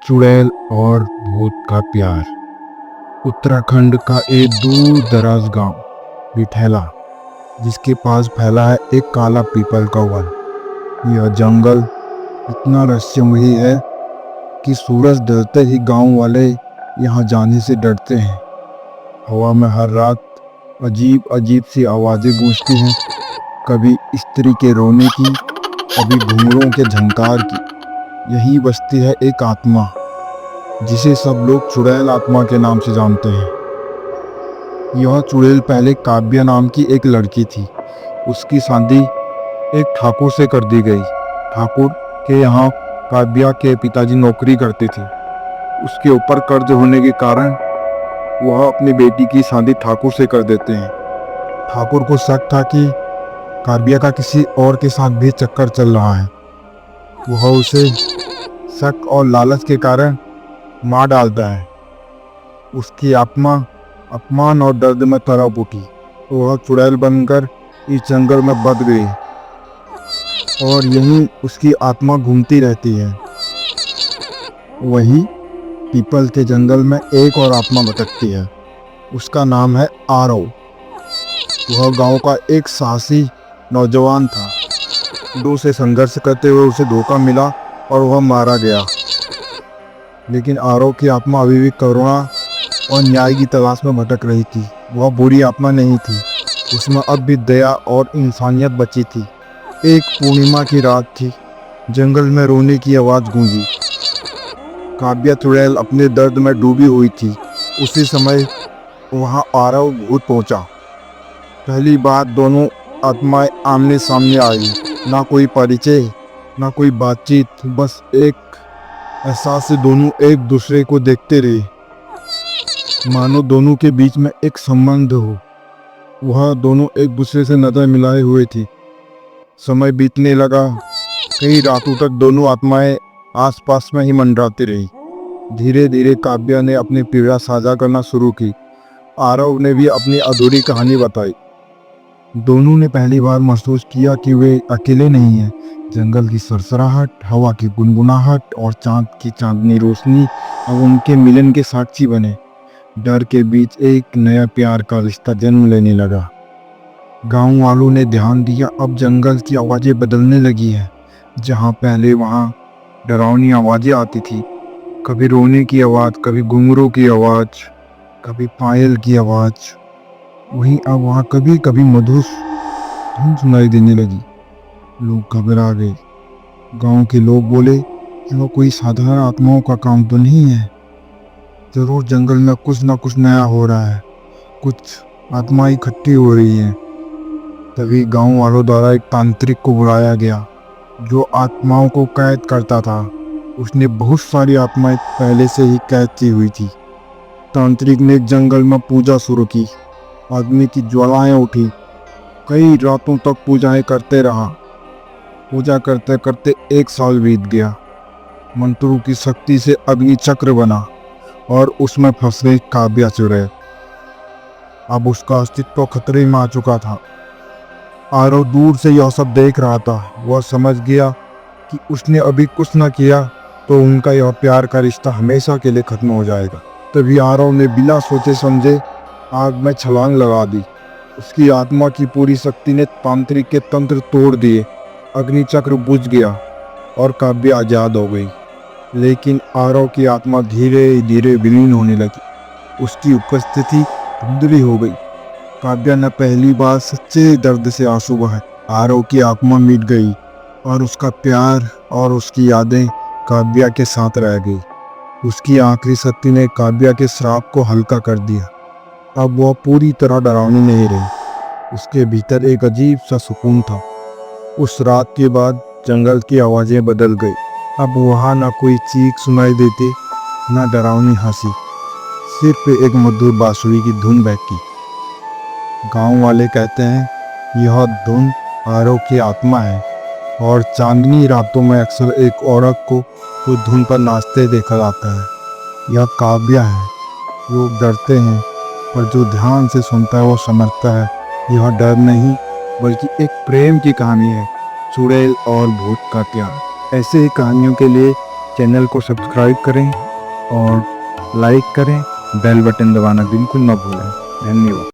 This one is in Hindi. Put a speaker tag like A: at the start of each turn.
A: चुड़ैल और भूत का प्यार। उत्तराखंड का एक दूर दराज गांव बिठैला, जिसके पास फैला है एक काला पीपल का वन। यह जंगल इतना रहस्यमयी है कि सूरज ढलते ही गांव वाले यहाँ जाने से डरते हैं। हवा में हर रात अजीब अजीब सी आवाज़ें गूंजती हैं, कभी स्त्री के रोने की, कभी घुंघरूओं के झंकार की। यही बसती है एक आत्मा, जिसे सब लोग चुड़ैल आत्मा के नाम से जानते हैं। यह चुड़ैल पहले काव्या नाम की एक लड़की थी। उसकी शादी एक ठाकुर से कर दी गई। ठाकुर के यहाँ काव्या के पिताजी नौकरी करते थे। उसके ऊपर कर्ज होने के कारण वह अपनी बेटी की शादी ठाकुर से कर देते हैं। ठाकुर को शक था कि काव्या का किसी और के साथ भी चक्कर चल रहा है। वह उसे शक और लालच के कारण मार डालता है। उसकी आत्मा अपमान और दर्द में तड़प उठी। वह चुड़ैल बनकर इस जंगल में बद गई और यहीं उसकी आत्मा घूमती रहती है। वही पीपल के जंगल में एक और आत्मा भटकती है। उसका नाम है आरव। वह गांव का एक साहसी नौजवान था। दो से संघर्ष करते हुए उसे धोखा मिला और वह मारा गया। लेकिन आरव की आत्मा अभी भी करुणा और न्याय की तलाश में भटक रही थी। वह बुरी आत्मा नहीं थी, उसमें अब भी दया और इंसानियत बची थी। एक पूर्णिमा की रात थी। जंगल में रोने की आवाज़ गूंजी। काव्या चुड़ैल अपने दर्द में डूबी हुई थी। उसी समय वहां आरव भूत पहुंचा। पहली बार दोनों आत्माएं आमने सामने आई। ना कोई परिचय, ना कोई बातचीत, बस एक एहसास से दोनों एक दूसरे को देखते रहे, मानो दोनों के बीच में एक संबंध हो। वह दोनों एक दूसरे से नजर मिलाए हुए थे। समय बीतने लगा। कई रातों तक दोनों आत्माएं आसपास में ही मंडराती रही। धीरे धीरे काव्या ने अपनी पीड़ा साझा करना शुरू की। आरव ने भी अपनी अधूरी कहानी बताई। दोनों ने पहली बार महसूस किया कि वे अकेले नहीं हैं। जंगल की सरसराहट, हवा की गुनगुनाहट और चांद की चांदनी रोशनी अब उनके मिलन के साक्षी बने। डर के बीच एक नया प्यार का रिश्ता जन्म लेने लगा। गांव वालों ने ध्यान दिया, अब जंगल की आवाज़ें बदलने लगी हैं। जहां पहले वहां डरावनी आवाज़ें आती थी, कभी रोने की आवाज़, कभी घुंघरू की आवाज़, कभी पायल की आवाज़, वहीं अब वहाँ कभी कभी मधुर धुन सुनाई देने लगी। लोग घबरा गए। गांव के लोग बोले, यह कोई साधारण आत्माओं का काम तो नहीं है। जरूर जंगल में कुछ ना कुछ नया हो रहा है। कुछ आत्माएं इकट्ठी हो रही हैं। तभी गांव वालों द्वारा एक तांत्रिक को बुलाया गया, जो आत्माओं को कैद करता था। उसने बहुत सारी आत्माएं पहले से ही कैद की हुई थी। तांत्रिक ने जंगल में पूजा शुरू की। अग्नि की ज्वालाएं उठी। कई रातों तक पूजाएं करते रहा। पूजा करते करते 1 साल बीत गया। मंत्रों की शक्ति से अग्नि चक्र बना और उसमें फंस गई काव्या चुड़ैल। अब उसका अस्तित्व खतरे में आ चुका था। आरव दूर से यह सब देख रहा था। वह समझ गया कि उसने अभी कुछ न किया तो उनका यह प्यार का रिश्ता हमेशा के लिए खत्म हो जाएगा। तभी आरव ने बिना सोचे समझे आग में छलांग लगा दी। उसकी आत्मा की पूरी शक्ति ने तांत्रिक के तंत्र तोड़ दिए। अग्निचक्र बुझ गया और काव्या आजाद हो गई। लेकिन आरव की आत्मा धीरे धीरे विलीन होने लगी। उसकी उपस्थिति धुंधली हो गई। काव्या ने पहली बार सच्चे दर्द से आंसू बहाए। आरव की आत्मा मिट गई और उसका प्यार और उसकी यादें काव्या के साथ रह गई। उसकी आखिरी शक्ति ने काव्या के श्राप को हल्का कर दिया। अब वह पूरी तरह डरावनी नहीं रही। उसके भीतर एक अजीब सा सुकून था। उस रात के बाद जंगल की आवाज़ें बदल गई। अब वहाँ ना कोई चीख सुनाई देती, ना डरावनी हंसी, सिर्फ एक मधुर बांसुरी की धुन बहकी। गांव वाले कहते हैं यह धुन आरव की आत्मा है और चांदनी रातों में अक्सर एक औरत को उस धुन पर नाचते देखा जाता है। यह काव्या है। लोग डरते हैं, पर जो ध्यान से सुनता है वो समझता है यह डर नहीं बल्कि एक प्रेम की कहानी है। चुड़ैल और भूत का प्यार। ऐसे ही कहानियों के लिए चैनल को सब्सक्राइब करें और लाइक करें, बेल बटन दबाना बिल्कुल ना भूलें। धन्यवाद।